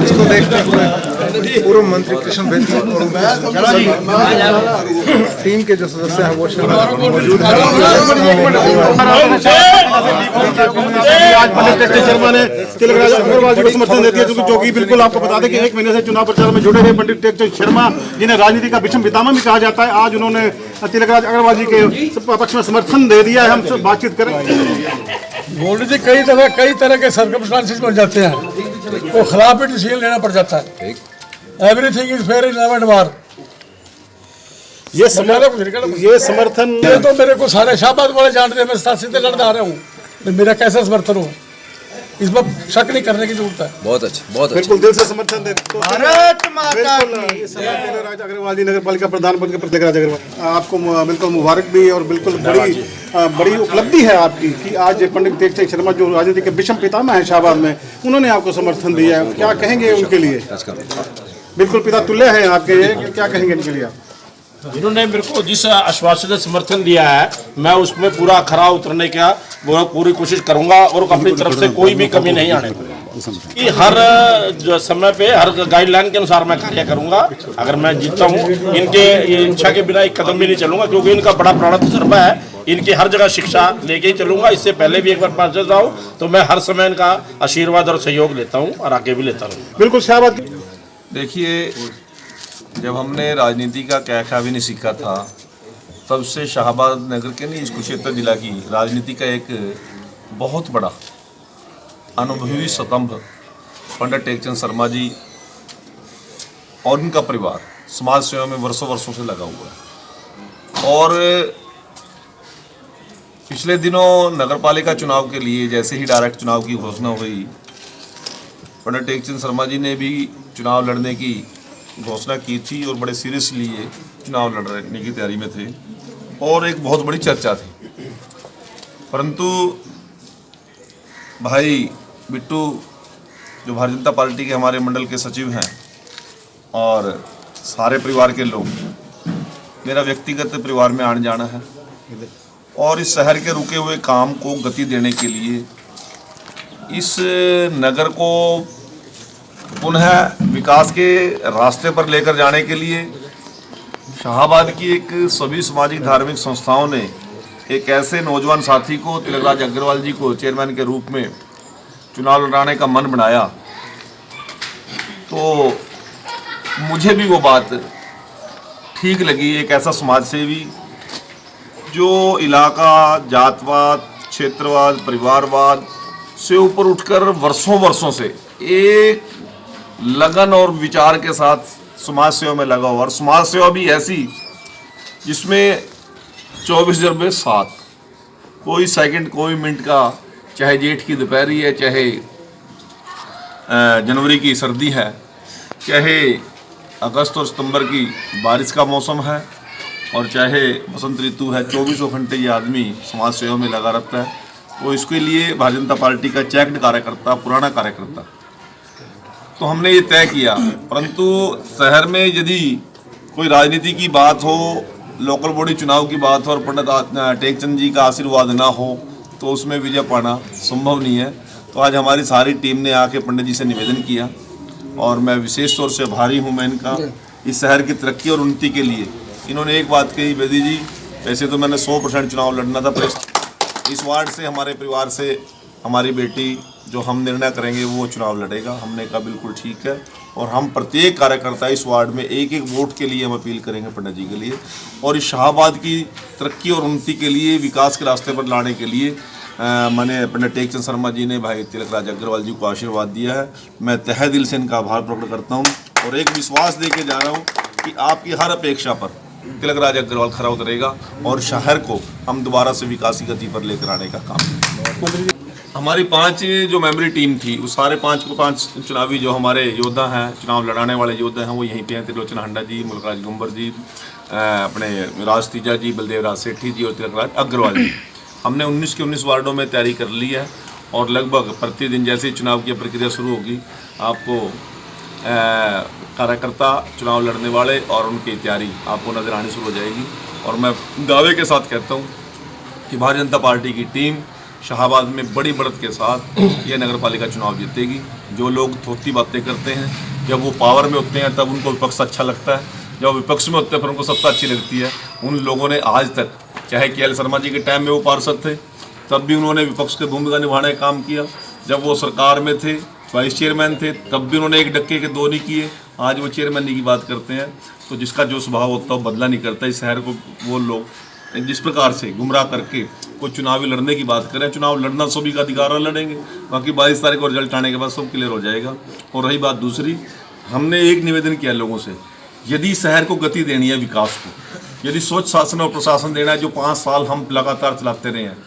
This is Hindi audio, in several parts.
इसको देखते हुए पूर्व मंत्री कृष्ण बेदी और टीम के जो सदस्य हैं वो मौजूद हैं। आज पंडित टेक्चर शर्मा ने तिलकराज अग्रवाल जी को समर्थन दे दिया, जो कि बिल्कुल आपको बता दें कि 1 महीने से चुनाव प्रचार में जुड़े हुए पंडित टेक्चर शर्मा जिन्हें राजनीति का विषम पितामह भी कहा जाता है, आज उन्होंने तिलकराज अग्रवाल जी के पक्ष में समर्थन दे दिया है। हम सब बातचीत करें। गोल्ड जी कई तरह के सर्कमस्टांसेस बन जाते हैं, वो खिलाफ भी डिसीजन लेना पड़ जाता है। Everything is fair in love and वार। ये समर्थन ये तो मेरे को सारे शाहबाद वाले जानते हैं, मैं सीधे लड़ता आ रहा हूँ, मेरा कैसा समर्थन हो इस पर शक नहीं करने की जरूरत है। बहुत अच्छा, बहुत अच्छा। बिल्कुल दिल से समर्थन देते। भारत माता की। इस समय तिलकराज अग्रवाल जी नगर पालिका प्रधान बनकर तिलकराज अग्रवाल आपको बिल्कुल मुबारक भी और बिल्कुल बड़ी उपलब्धि है आपकी कि आज पंडित टेक्चर शर्मा जो राजनीति के विषम पितामह है शाहबाद में, उन्होंने आपको समर्थन दिया है। क्या कहेंगे उनके लिए? बिल्कुल पिता तुल्य है आपके, क्या कहेंगे इनके लिए? जिन्होंने मेरे को जिस आश्वासन से समर्थन दिया है, मैं उसमें पूरा खरा उतरने का पूरी कोशिश करूंगा और अपनी तरफ से कोई भी कमी नहीं आने कि हर समय पे हर गाइडलाइन के अनुसार मैं कार्य करूंगा। अगर मैं जीतता हूं, इनके इच्छा के बिना एक कदम भी नहीं चलूंगा, क्योंकि इनका बड़ा पुराना तजुर्बा है। इनकी हर जगह शिक्षा लेके ही चलूंगा। इससे पहले भी एक बार पार्षद रहा हूँ, तो मैं हर समय इनका आशीर्वाद और सहयोग लेता हूँ और आगे भी लेता रहूँ। बिल्कुल शाहबाद। देखिए, जब हमने राजनीति का क्या भी नहीं सीखा था, तब से शाहबाद नगर के नहीं, इस कुरुक्षेत्र जिला की राजनीति का एक बहुत बड़ा अनुभवी स्तंभ पंडित टेकचंद शर्मा जी और उनका परिवार समाज सेवा में वर्षों से लगा हुआ है। और पिछले दिनों नगर पालिका चुनाव के लिए जैसे ही डायरेक्ट चुनाव की घोषणा हुई, पंडित टेकचंद शर्मा जी ने भी चुनाव लड़ने की घोषणा की थी और बड़े सीरियसली ये चुनाव लड़ने की तैयारी में थे और एक बहुत बड़ी चर्चा थी। परंतु भाई बिट्टू जो भारतीय जनता पार्टी के हमारे मंडल के सचिव हैं और सारे परिवार के लोग, मेरा व्यक्तिगत परिवार में आने जाना है और इस शहर के रुके हुए काम को गति देने के लिए, इस नगर को पुनः विकास के रास्ते पर लेकर जाने के लिए शाहबाद की एक सभी सामाजिक धार्मिक संस्थाओं ने एक ऐसे नौजवान साथी को तिलकराज अग्रवाल जी को चेयरमैन के रूप में चुनाव लड़ाने का मन बनाया। तो मुझे भी वो बात ठीक लगी। एक ऐसा समाज सेवी जो इलाका जातवाद, क्षेत्रवाद, परिवारवाद से ऊपर उठकर वर्षों से एक लगन और विचार के साथ समाज सेवा में लगा हुआ, और समाज सेवा भी ऐसी जिसमें 24/7 कोई सेकंड कोई मिनट का, चाहे जेठ की दोपहरी है, चाहे जनवरी की सर्दी है, चाहे अगस्त और सितंबर की बारिश का मौसम है, और चाहे बसंत ऋतु है, 24 घंटे ये आदमी समाज सेवा में लगा रहता है। वो इसके लिए भारतीय जनता पार्टी का चेक्ड कार्यकर्ता, पुराना कार्यकर्ता। तो हमने ये तय किया। परंतु शहर में यदि कोई राजनीति की बात हो, लोकल बॉडी चुनाव की बात हो और पंडित टेकचंद जी का आशीर्वाद ना हो, तो उसमें विजय पाना संभव नहीं है। तो आज हमारी सारी टीम ने आके पंडित जी से निवेदन किया और मैं विशेष तौर से आभारी हूँ मैं इनका, इस शहर की तरक्की और उन्नति के लिए। इन्होंने एक बात कही, बेदी जी वैसे तो मैंने 100% चुनाव लड़ना था, पर इस वार्ड से हमारे परिवार से हमारी बेटी जो हम निर्णय करेंगे वो चुनाव लड़ेगा। हमने कहा बिल्कुल ठीक है, और हम प्रत्येक कार्यकर्ता इस वार्ड में एक वोट के लिए हम अपील करेंगे पंडित जी के लिए, और इस शाहबाद की तरक्की और उन्नति के लिए, विकास के रास्ते पर लाने के लिए मैंने पंडित टेकचंद शर्मा जी ने भाई तिलकराज अग्रवाल जी को आशीर्वाद दिया है। मैं तहे दिल से इनका आभार प्रकट करता हूँ और एक विश्वास दे के जा रहा हूँ कि आपकी हर अपेक्षा पर तिलकराज अग्रवाल खरा उतरेगा और शहर को हम दोबारा से विकास की गति पर लेकर आने का काम करेंगे। हमारी 5 जो मेमोरी टीम थी, उस सारे 5 चुनावी जो हमारे योद्धा हैं, चुनाव लड़ाने वाले योद्धा हैं, वो यहीं पे हैं। त्रिलोचन हंडा जी, मुल्कराज गुंबर जी, अपने राज तीजा जी, बलदेव राज सेठी जी और तिलकराज अग्रवाल जी। हमने 19 के 19 वार्डों में तैयारी कर ली है और लगभग प्रतिदिन जैसे ही चुनाव की प्रक्रिया शुरू होगी, आपको कार्यकर्ता चुनाव लड़ने वाले और उनकी तैयारी आपको नजर आनी शुरू हो जाएगी। और मैं दावे के साथ कहता हूँ कि भारतीय जनता पार्टी की टीम शाहबाद में बड़ी बढ़त के साथ ये नगर पालिका चुनाव जीतेगी। जो लोग थोती बातें करते हैं, जब वो पावर में होते हैं तब उनको विपक्ष अच्छा लगता है, जब विपक्ष में होते हैं फिर उनको सत्ता अच्छी लगती है। उन लोगों ने आज तक, चाहे के एल शर्मा जी के टाइम में वो पार्षद थे तब भी उन्होंने विपक्ष की भूमिका निभाने का काम किया, जब वो सरकार में थे वाइस चेयरमैन थे तब भी उन्होंने एक डक्के के दो नहीं किए, आज वो चेयरमैन की बात करते हैं। तो जिसका जो स्वभाव होता है वो बदला नहीं करता। इस शहर को वो लोग जिस प्रकार से गुमराह करके कोई चुनावी लड़ने की बात करें, चुनाव लड़ना सभी का अधिकार है, लड़ेंगे, बाकी 22 तारीख को रिजल्ट आने के बाद सब क्लियर हो जाएगा। और रही बात दूसरी, हमने एक निवेदन किया लोगों से, यदि शहर को गति देनी है, विकास को, यदि स्वच्छ शासन और प्रशासन देना है, जो 5 साल हम लगातार चलाते रहे हैं,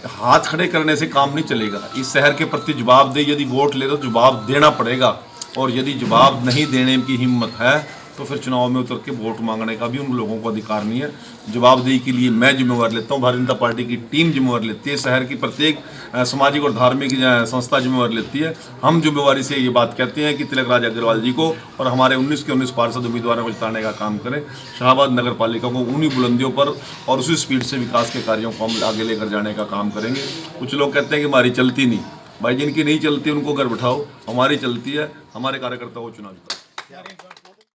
हाथ खड़े करने से काम नहीं चलेगा। इस शहर के प्रति जवाबदेही, यदि वोट ले तो जवाब देना पड़ेगा, और यदि जवाब नहीं देने की हिम्मत है तो फिर चुनाव में उतर के वोट मांगने का भी उन लोगों को अधिकार नहीं है। जवाबदेही के लिए मैं जिम्मेवार लेता हूँ, भारतीय जनता पार्टी की टीम जिम्मेवार लेती है, शहर की प्रत्येक सामाजिक और धार्मिक संस्था जिम्मेवार लेती है। हम जिम्मेवारी से ये बात कहते हैं कि तिलक राज अग्रवाल जी को और हमारे 19 के 19 पार्षद उम्मीदवारों को जिताने का काम करें। शाहबाद नगर पालिका को उन्हीं बुलंदियों पर और उसी स्पीड से विकास के कार्यों को हम आगे लेकर जाने का काम करेंगे। कुछ लोग कहते हैं कि हमारी चलती नहीं, भाई जिनकी नहीं चलती उनको घर बिठाओ, हमारी चलती है, हमारे कार्यकर्ताओं को चुनाव जिताओ।